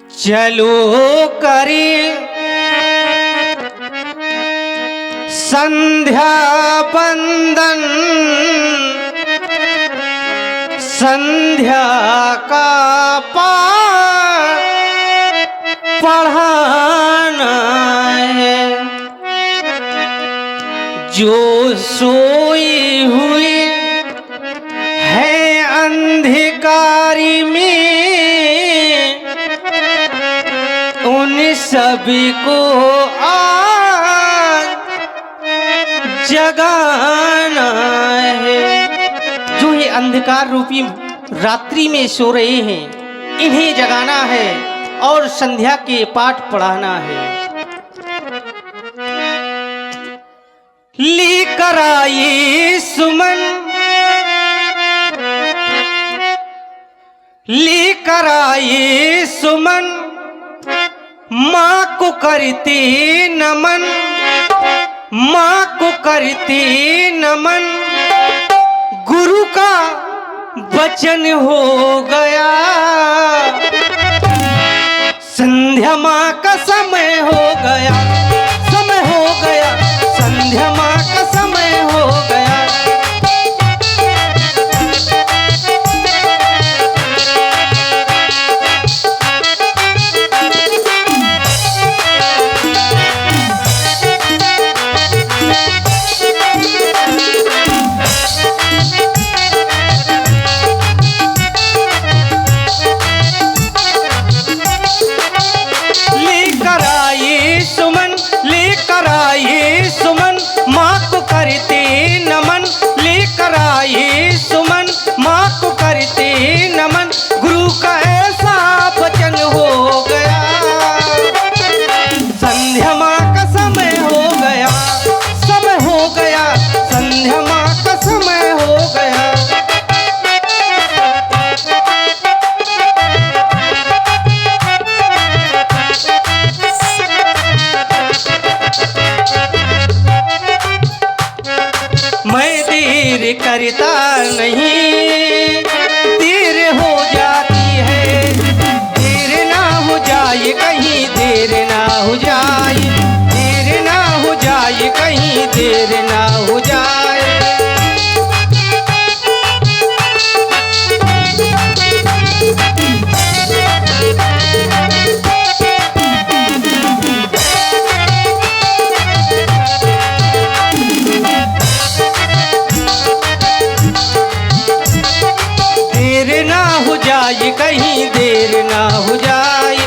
चलो करे संध्या बंदन, संध्या का पाठ पढ़ाना है। जो सोई हुई है अंधकारी में, उन सभी को आज जगाना है। जो ये अंधकार रूपी रात्रि में सो रहे हैं, इन्हें जगाना है और संध्या के पाठ पढ़ाना है। लेकर आइए सुमन, लेकर आइए सुमन, माँ को करते नमन, माँ को करते नमन। गुरु का वचन हो गया, संध्या माँ का समय हो गया, समय हो गया, संध्या माँ का समय हो गया। सुमन माँ को करते नमन, लेकर आइए सुमन, माँ को करते नमन। गुरु का ऐसा वचन हो गया, संध्या माँ का समय हो गया, समय हो गया, संध्या माँ का समय हो गया। मैं देर करता नहीं, देर हो जाती है, देर ना हो जाए कहीं, देर ना हो जाए, देर ना हो जाए कहीं, देर ना हो जाए। कहीं देर ना हो जाए,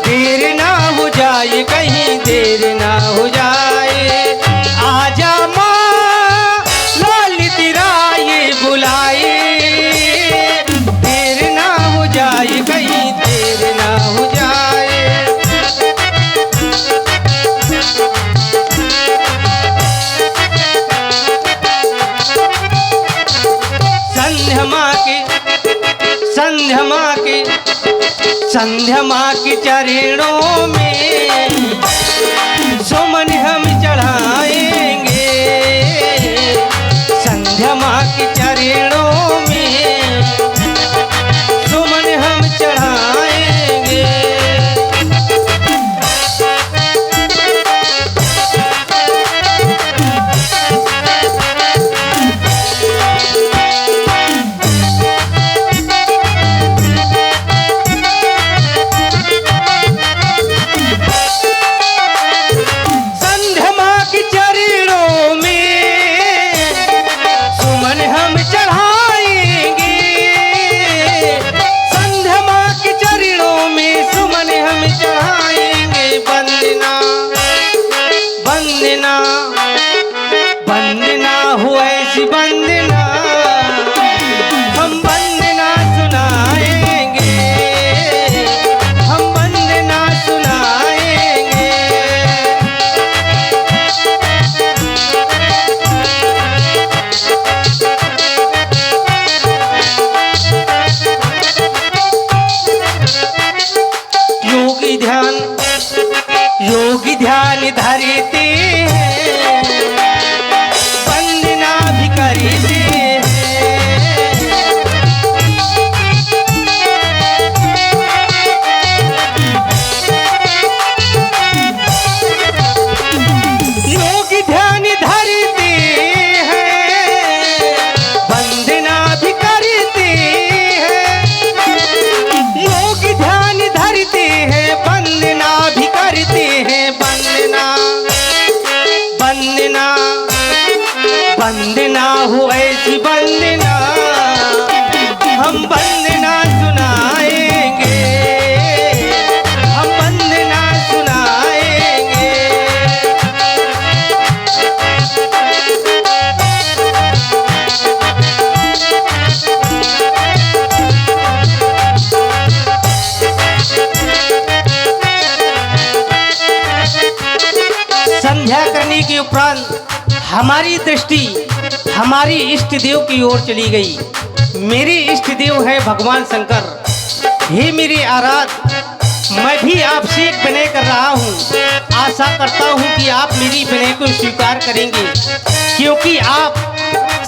देर ना हो जाए कहीं, देर ना हो जाए। आजा माँ ललित राय बुलाए, देर ना हो जाए कहीं, देर ना हो जाए। संध्या माँ के, संध्या माँ के, संध्या माँ के चरणों में सुमन हम चढ़ाएंगे, संध्या माँ के चरणों में सुमन हम चढ़ाएंगे। वंदना वंदना हो ऐसी वंदना, हम वंदना सुनाएंगे, हम वंदना सुनाएंगे। योगी ध्यान, योगी ध्यान धरते हैं, वंदना भी करते हैं। उपरांत हमारी दृष्टि हमारी इष्ट देव की ओर चली गई। मेरे इष्ट देव है भगवान शंकर। हे मेरे आराध्य, मैं भी आपसे एक विनय कर रहा हूँ। आशा करता हूँ कि आप मेरी विनय को स्वीकार करेंगे, क्योंकि आप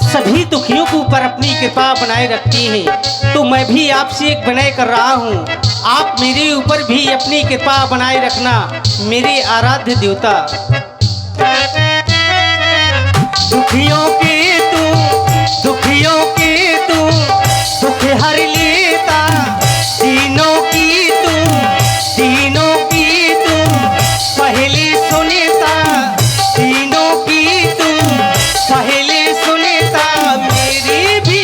सभी दुखियों के ऊपर अपनी कृपा बनाए रखती हैं। तो मैं भी आपसे एक विनय कर रहा हूँ, आप मेरे ऊपर भी अपनी कृपा बनाए रखना मेरे आराध्य देवता। दुखियों के तू दुख हर लेता, दीनों की तू पहले सुनता, दीनों की तू पहले सुनता। मेरी भी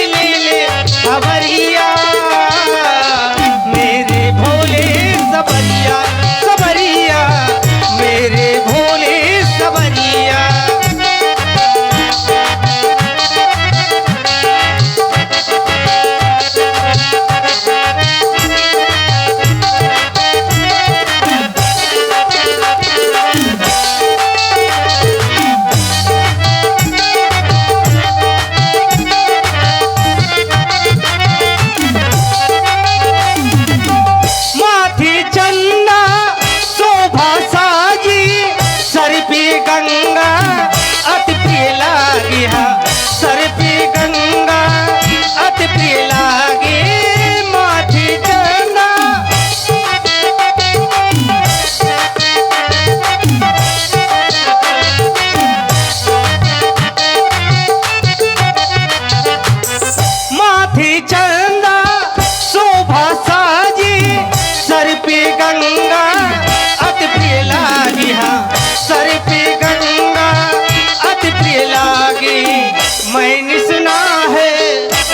ले ले खबरिया, मेरे भोले सबरिया सबरिया, मेरे भोले सबरिया।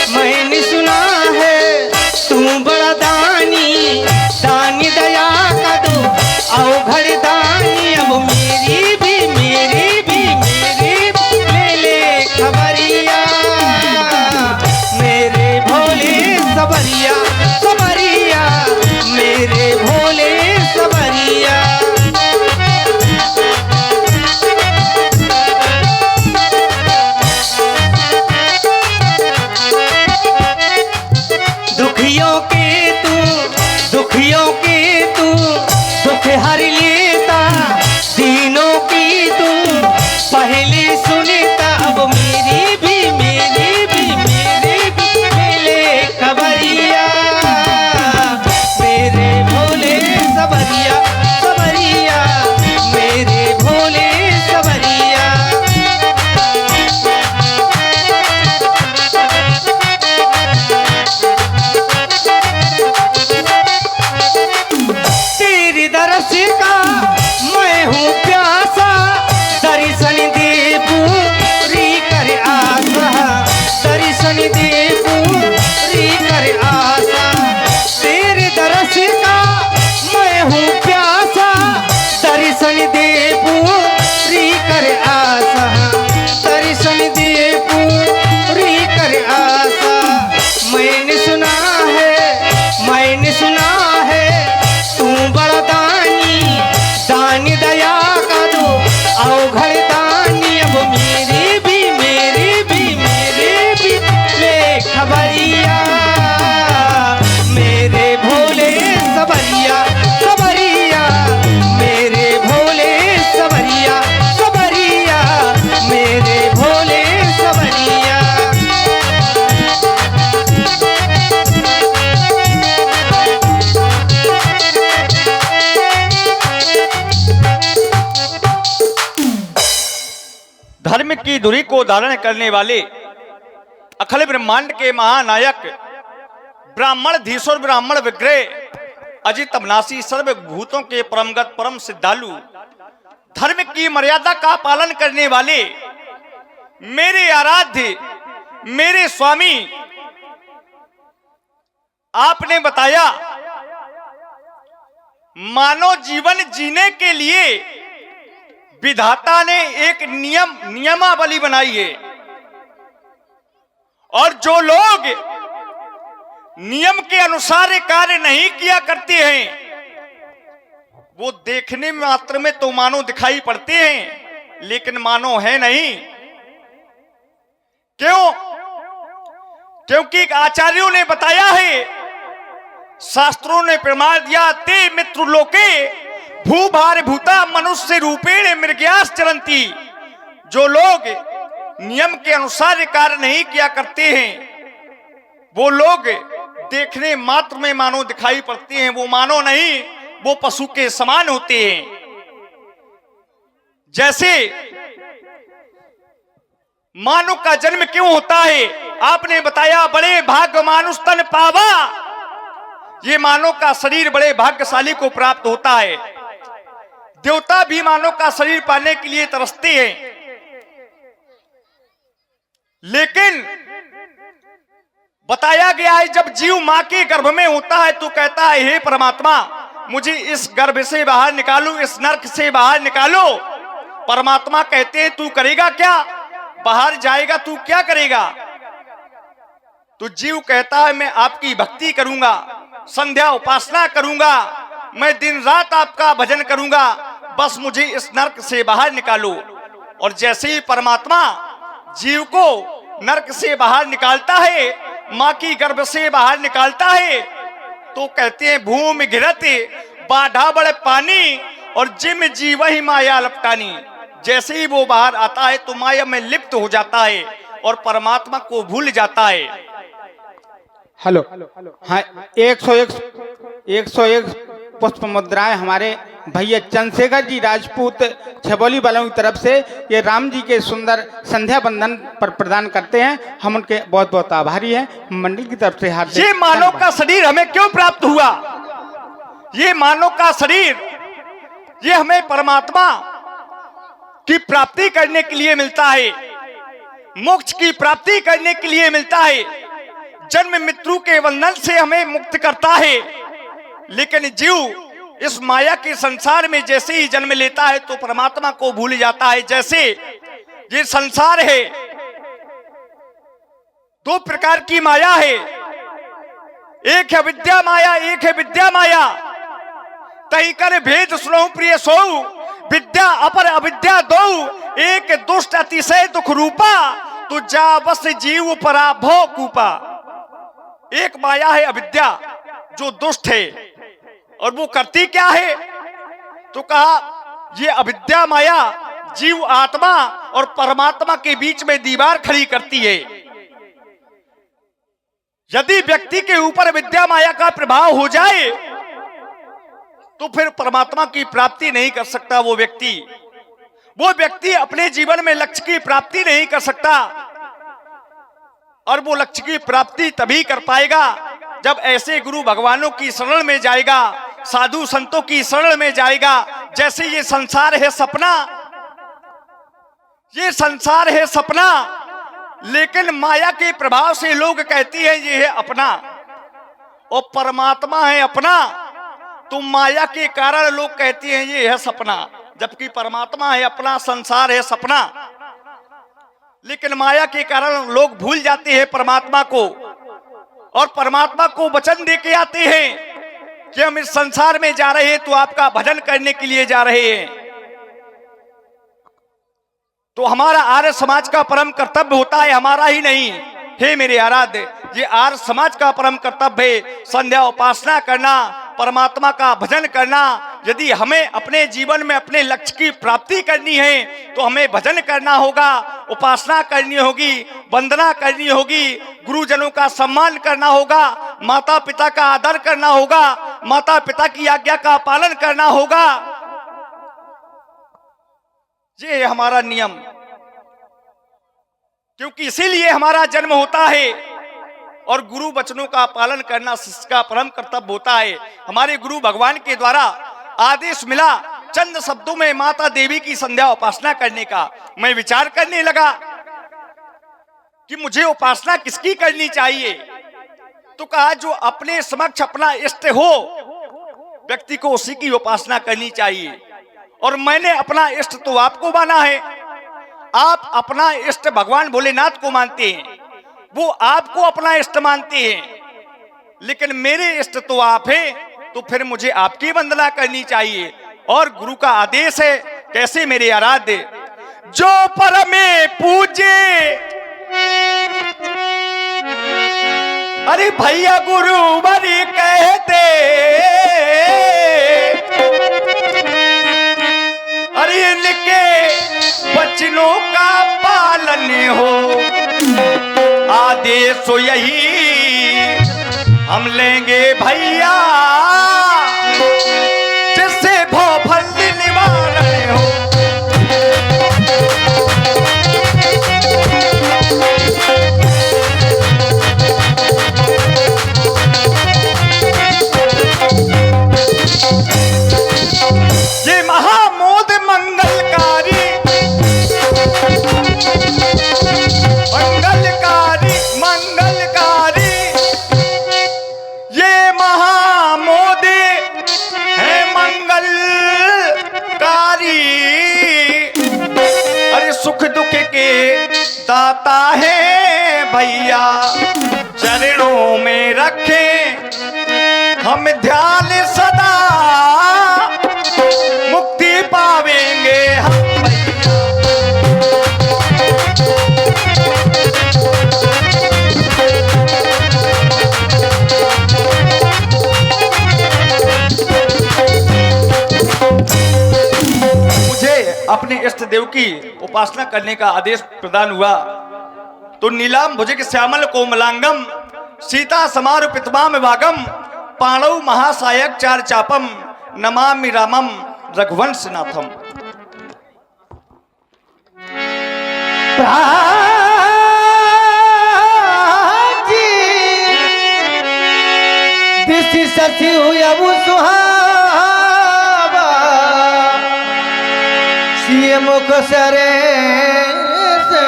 मैंने सुना है तू बड़ा दानी, दानी दया का दो अवघड़ दानी। अब मेरी भी ले ले खबरिया, मेरे भोले सबरिया सबरिया, मेरे भोले सबरिया। दुखियों के तू दुख हर लेता, दीनों की तू पहले सुनता। अब मेरी भी ले खबरिया, मेरे भोले सबरिया सबरिया, मेरे भोले सबरिया। दरस का मैं हूँ प्यासा, दर्शन दे पूरी कर आशा, दर्शन दे पूरी कर आशा। तेरे दरस का मैं हूँ प्यासा, दर्शन दे पूरी कर आशा, दर्शन दे पूरी कर आशा। मैंने सुना है तू बड़ा दानी, दानी दया का दो अवघड़ दानी। अब मेरी भी ले खबरिया, मेरे भोले सबरिया सबरिया, मेरे भोले सबरिया सबरिया, मेरे भोले सबरिया। धर्म की धुरी को धारण करने वाले अखिल ब्रह्मांड के महानायक ब्राह्मण धीश्वर ब्राह्मण विग्रह अजित अविनाशी सर्वभूतों के परमगत परम सिद्धालु, धर्म की मर्यादा का पालन करने वाले मेरे आराध्य मेरे स्वामी, आपने बताया मानव जीवन जीने के लिए विधाता ने एक नियमावली बनाई है, और जो लोग नियम के अनुसार कार्य नहीं किया करते हैं वो देखने मात्र में तो मानो दिखाई पड़ते हैं, लेकिन मानो है नहीं। क्यों? क्योंकि आचार्यों ने बताया है, शास्त्रों ने प्रमाण दिया, ते मित्र लोके भूभार भूता मनुष्य रूपेण मृग्यास चरंती। जो लोग नियम के अनुसार कार्य नहीं किया करते हैं, वो लोग देखने मात्र में मानो दिखाई पड़ते हैं, वो मानो नहीं, वो पशु के समान होते हैं। जैसे मानव का जन्म क्यों होता है? आपने बताया, बड़े भाग्य मानुष तन पावा। ये मानव का शरीर बड़े भाग्यशाली को प्राप्त होता है। देवता भी मानव का शरीर पाने के लिए तरसते हैं, लेकिन बताया गया है जब जीव मां के गर्भ में होता है तो कहता है, हे परमात्मा, मुझे इस गर्भ से बाहर निकालो, इस नरक से बाहर निकालो। परमात्मा कहते हैं, तू करेगा क्या? बाहर जाएगा, तू क्या करेगा? तो जीव कहता है, मैं आपकी भक्ति करूंगा, संध्या उपासना करूंगा, मैं दिन रात आपका भजन करूंगा, बस मुझे इस नरक से बाहर निकालो। और जैसे ही परमात्मा जीव को नरक से बाहर निकालता है, मां की गर्भ से बाहर निकालता है, तो कहते हैं, भूमि घिरते बाढ़ा बड़े पानी और जिम जीव ही माया लपटानी। जैसे ही वो बाहर आता है तो माया में लिप्त हो जाता है और परमात्मा को भूल जाता है। हेलो, हाँ, 101 पुष्प मुद्राएं हमारे भैया चंद्रशेखर जी राजपूत छबौली वालों की तरफ से ये राम जी के सुंदर संध्या बंधन पर प्रदान करते हैं। हम उनके बहुत बहुत आभारी हैं। मंडल की तरफ से हार्दिक ये मानव का शरीर हमें क्यों प्राप्त हुआ? ये मानव का शरीर, ये हमें परमात्मा की प्राप्ति करने के लिए मिलता है, मोक्ष की प्राप्ति करने के लिए मिलता है, जन्म मृत्यु के बंधन से हमें मुक्त करता है। लेकिन जीव इस माया के संसार में जैसे ही जन्म लेता है तो परमात्मा को भूल जाता है। जैसे ये संसार है, दो प्रकार की माया है, एक है विद्या माया, एक है विद्या माया। तही कर भेद सुनो प्रिय सो, विद्या अपर अविद्या दो, एक दुष्ट अतिशय दुख रूपा, तो जा बस जीव परा भो कूपा। एक माया है अविद्या जो दुष्ट है, और वो करती क्या है? तो कहा, ये अविद्या माया जीव आत्मा और परमात्मा के बीच में दीवार खड़ी करती है। यदि व्यक्ति के ऊपर विद्या माया का प्रभाव हो जाए तो फिर परमात्मा की प्राप्ति नहीं कर सकता वो व्यक्ति अपने जीवन में लक्ष्य की प्राप्ति नहीं कर सकता। और वो लक्ष्य की प्राप्ति तभी कर पाएगा जब ऐसे गुरु भगवानों की शरण में जाएगा, साधु संतों की शरण में जाएगा। जैसे ये संसार है सपना, ये संसार है सपना, लेकिन माया के प्रभाव से लोग कहती है ये है अपना, और परमात्मा है अपना, तो माया के कारण लोग कहते हैं ये है सपना, जबकि परमात्मा है अपना, संसार है सपना। लेकिन माया के कारण लोग भूल जाते हैं परमात्मा को, और परमात्मा को वचन दे के आते हैं कि हम इस संसार में जा रहे हैं तो आपका भजन करने के लिए जा रहे हैं। तो हमारा आर्य समाज का परम कर्तव्य होता है, हमारा ही नहीं, हे मेरे आराध्य, ये आर्य समाज का परम कर्तव्य है संध्या उपासना करना, परमात्मा का भजन करना। यदि हमें अपने जीवन में अपने लक्ष्य की प्राप्ति करनी है तो हमें भजन करना होगा, उपासना करनी होगी, वंदना करनी होगी, गुरुजनों का सम्मान करना होगा, माता पिता का आदर करना होगा, माता पिता की आज्ञा का पालन करना होगा। ये है हमारा नियम, क्योंकि इसीलिए हमारा जन्म होता है। और गुरु वचनों का पालन करना शिष्य का परम कर्तव्य होता है। हमारे गुरु भगवान के द्वारा आदेश मिला चंद शब्दों में माता देवी की संध्या उपासना करने का। मैं विचार करने लगा कि मुझे उपासना किसकी करनी चाहिए। तो कहा, जो अपने समक्ष अपना इष्ट हो व्यक्ति को उसी की उपासना करनी चाहिए। और मैंने अपना इष्ट तो आपको माना है, आप अपना इष्ट भगवान भोलेनाथ को मानते हैं, वो आपको अपना इष्ट मानते हैं, लेकिन मेरे इष्ट तो आप हैं, तो फिर मुझे आपकी वंदना करनी चाहिए। और गुरु का आदेश है, कैसे मेरे आराध्य जो परमे पूजे, अरे भैया गुरु बरी कहते, अरे इनके वचनों का पालन हो, आदेश हो यही हम लेंगे भैया, जिससे भवफल निवारण हो। ये महामोद मंगलकारी, मंगलकारी मंगलकारी, ये महामोदी है मंगलकारी, अरे सुख दुख के दाता है भैया, चरणों में रखे हम ध्यान सदा, मुक्ति पावेंगे हम भैया। अपने इष्ट देव की उपासना करने का आदेश प्रदान हुआ तो नीलाम भुजग श्यामल कोमलांगम, सीता समारूपितमाम वागम, पाणौ महासायक चार चापम, नमामि रामम रघुवंश नाथम। सची हुआ सुहावा, सिए मुख सरे से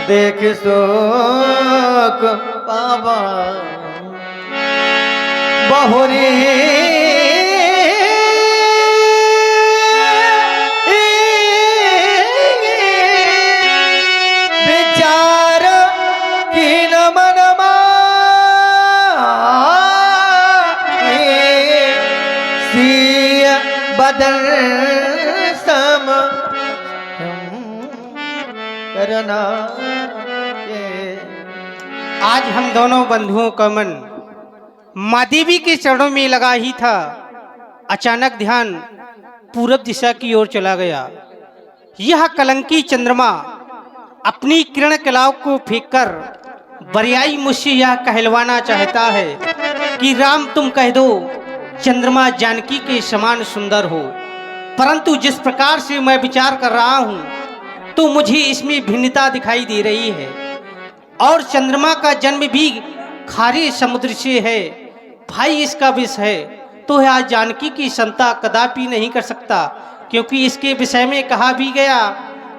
देख शोक पावा, बहुरी विचार की न मनमा, सिय बदल सम करना। आज हम दोनों बंधुओं का मन माँ देवी के चरणों में लगा ही था, अचानक ध्यान पूरब दिशा की ओर चला गया। यह कलंकी चंद्रमा अपनी किरण कलाओं को फेंककर बरियाई मुझसे यह कहलवाना चाहता है कि राम तुम कह दो चंद्रमा जानकी के समान सुंदर हो, परंतु जिस प्रकार से मैं विचार कर रहा हूँ तो मुझे इसमें भिन्नता दिखाई दे रही है। और चंद्रमा का जन्म भी खारे समुद्र से है, भाई इसका विष है तो यह जानकी की समता कदापि नहीं कर सकता, क्योंकि इसके विषय में कहा भी गया,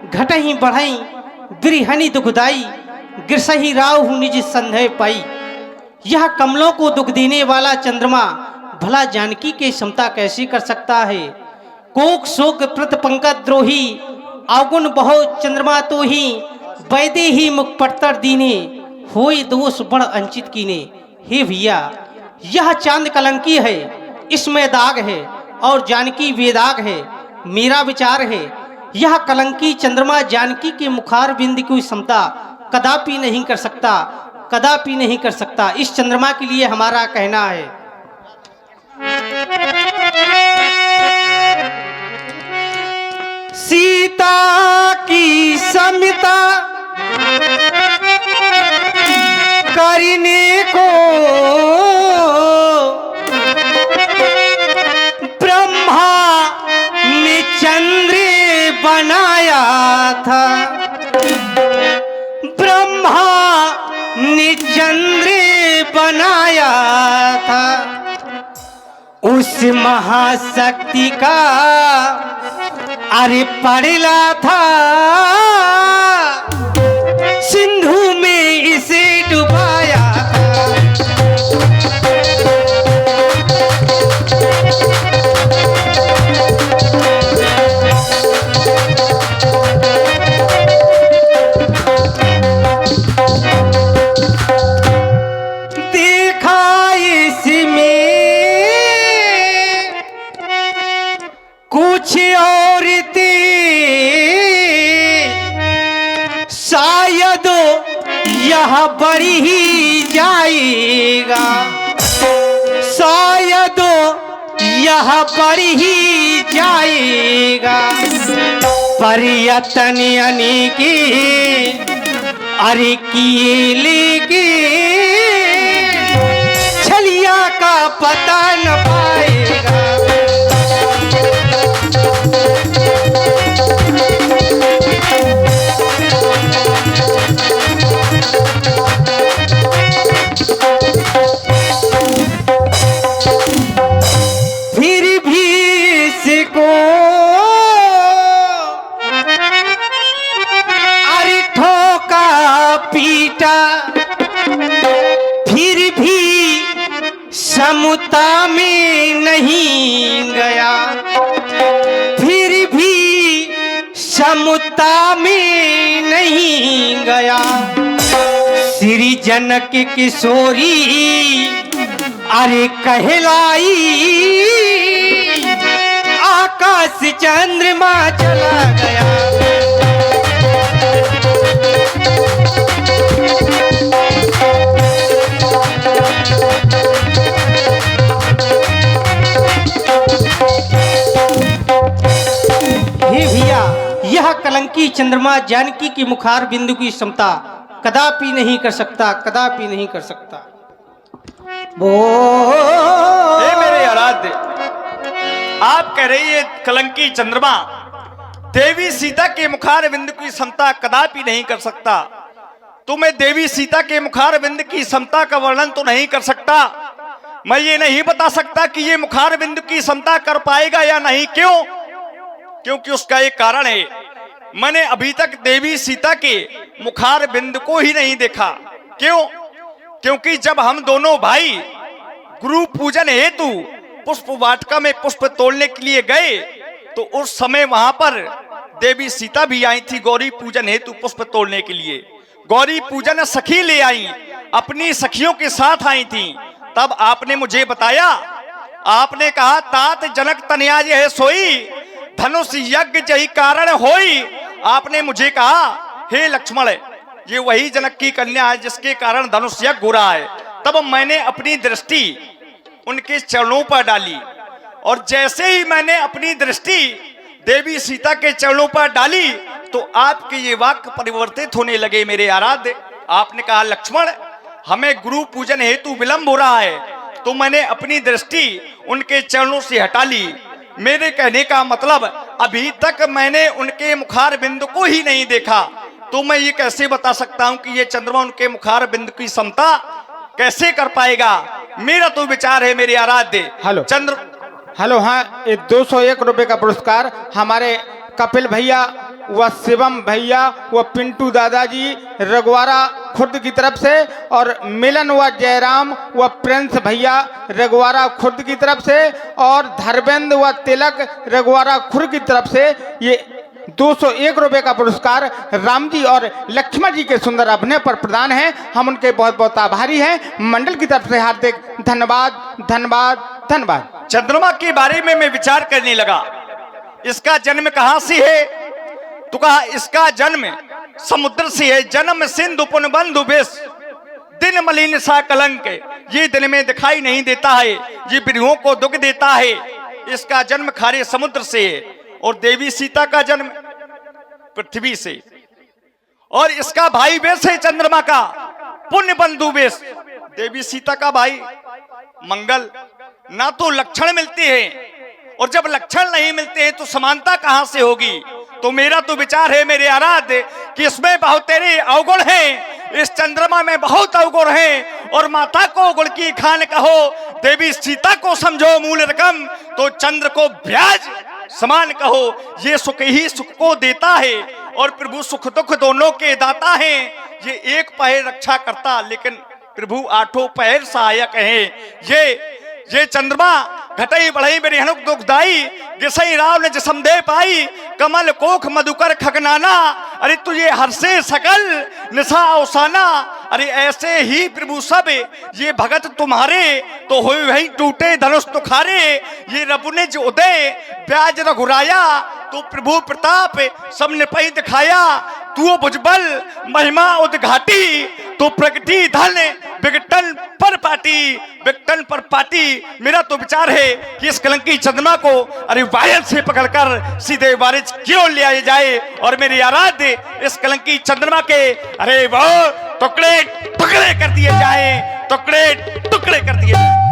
घटही बढ़ई बिरहनी दुखदाई, गिरसही राहु निज संदेह पाई। यह कमलों को दुख देने वाला चंद्रमा भला जानकी के समता कैसे कर सकता है। कोक शोक प्रत पंकज द्रोही, अवगुण बहुत चंद्रमा तो ही, वैदे ही मुख पड़तर दीने, होय दोष बड़ अंचित कीने। हे भैया यह चांद कलंकी है, इसमें दाग है और जानकी बेदाग है। मेरा विचार है यह कलंकी चंद्रमा जानकी के मुखार बिंद की समता कदापि नहीं कर सकता, कदापि नहीं कर सकता। इस चंद्रमा के लिए हमारा कहना है सीता की समता करने को ब्रह्मा ने चंद्र बनाया था, ब्रह्मा ने चंद्र बनाया था। उस महाशक्ति का अरे पड़ला था, सिंधु में इसे डुबाया था। देखा इसमें कुछ और थी शायद यह बढ़ी ही जाएगा, शायद यह बढ़ ही जाएगा। प्रयत्न अनेकी अरे किए लेकिन छलिया का पता न पाएगा। फिर भी इसको अरे ठोका पीटा, फिर भी समता में नहीं गया, फिर भी समता में नहीं गया। श्री जनक किशोरी अरे कहलाई, आकाश चंद्रमा चला गया। हे भैया, यह कलंकी चंद्रमा जानकी की मुखार बिंदु की समता कदापि नहीं कर सकता, कदापि नहीं कर सकता। हे मेरे आराध्य, आप कह रही है कलंकी चंद्रमा देवी सीता के मुखार बिंदु की समता कदापि नहीं कर सकता, तो मैं देवी सीता के मुखार बिंदु की समता का वर्णन तो नहीं कर सकता। मैं ये नहीं बता सकता कि ये मुखार बिंदु की समता कर पाएगा या नहीं। क्यों? क्योंकि उसका एक कारण है, मैंने अभी तक देवी सीता के मुखार बिंदु को ही नहीं देखा। क्यों? क्योंकि जब हम दोनों भाई गुरु पूजन हेतु पुष्प वाटिका में पुष्प तोड़ने के लिए गए, तो उस समय वहां पर देवी सीता भी आई थी गौरी पूजन हेतु पुष्प तोड़ने के लिए। गौरी पूजन सखी ले आई, अपनी सखियों के साथ आई थी। तब आपने मुझे बताया, आपने कहा तात जनक तनयाज है सोई, धनुष यज्ञ जही कारण होई। आपने मुझे कहा हे लक्ष्मण, ये वही जनक की कन्या है जिसके कारण धनुष यज्ञ हो रहा है। तब मैंने अपनी दृष्टि उनके चरणों पर डाली, और जैसे ही मैंने अपनी दृष्टि देवी सीता के चरणों पर डाली, तो आपके ये वाक्य परिवर्तित होने लगे मेरे आराध्य। आपने कहा लक्ष्मण, हमें गुरु पूजन हेतु विलंब हो रहा है, तो मैंने अपनी दृष्टि उनके चरणों से हटा ली। मेरे कहने का मतलब, अभी तक मैंने उनके मुखार बिंदु को ही नहीं देखा, तो मैं ये कैसे बता सकता हूं कि ये चंद्रमा उनके मुखार बिंदु की समता कैसे कर पाएगा। मेरा तो विचार है मेरे आराध्य। हेलो, हाँ, ये 201 रुपए का पुरस्कार हमारे कपिल भैया व शिवम भैया व पिंटू दादाजी रघुवारा खुर्द की तरफ से, और मिलन व जयराम व प्रिंस भैया रघुवारा खुर्द की तरफ से, और धर्मेंद्र व तिलक रघुवारा खुर्द की तरफ से ये 201 रुपए का पुरस्कार राम जी और लक्ष्मण जी के सुंदर अभिनय पर प्रदान है। हम उनके बहुत बहुत आभारी हैं। मंडल की तरफ से हार्दिक धन्यवाद, धन्यवाद, धन्यवाद। चंद्रमा के बारे में मैं विचार करने लगा, इसका जन्म कहां से है? तो कहा इसका जन्म समुद्र से है। जन्म सिंधु पुन बंधु बेस, दिन मलिन सा कलंक, ये दिन में दिखाई नहीं देता है, ये बिरहों को दुख देता है। इसका जन्म खारे समुद्र से है, और देवी सीता का जन्म पृथ्वी से, और इसका भाई बेस है चंद्रमा का पुण्य बंधु बेस। देवी सीता का भाई मंगल। ना तो लक्षण मिलते हैं, और जब लक्षण नहीं मिलते हैं तो समानता कहां से होगी? तो मेरा तो विचार है मेरे आराध्य कि इसमें बहुत तेरे अवगुण हैं, इस चंद्रमा में बहुत अवगुण हैं। और माता को गुण की खान कहो, देवी सीता को समझो मूल रकम, तो चंद्र को ब्याज समान कहो। ये सुख ही सुख को देता है, और प्रभु सुख दुख दोनों के दाता है। ये एक पहर रक्षा करता, लेकिन प्रभु आठों पहर सहायक है। ये चंद्रमा घटई बढ़ई मेरी हनुक दुखदाई, जिसई राव ने जिसम दे पाई, कमल कोख मधुकर खगनाना, अरे तुझे हर्षे सकल निशा अवसाना। अरे ऐसे ही प्रभु सब ये भगत तुम्हारे, तो हो वही टूटे धनुष तुखारे। ये रब ने जो उदय ब्याज रघुराया, तो प्रभु प्रताप सबने पही दिखाया। तू भुजबल महिमा उद्घाटी, तो प्रगति धन विघटन पर पाटी, विघटन पर पाटी। मेरा तो विचार है कि इस कलंकी चंद्रमा को अरे वायल से पकड़कर सीधे वारिज क्यों ले आया जाए, और मेरे आराध्य इस कलंकी चंद्रमा के अरे वो टुकड़े टुकड़े कर दिए जाए, टुकड़े टुकड़े कर दिए जाए।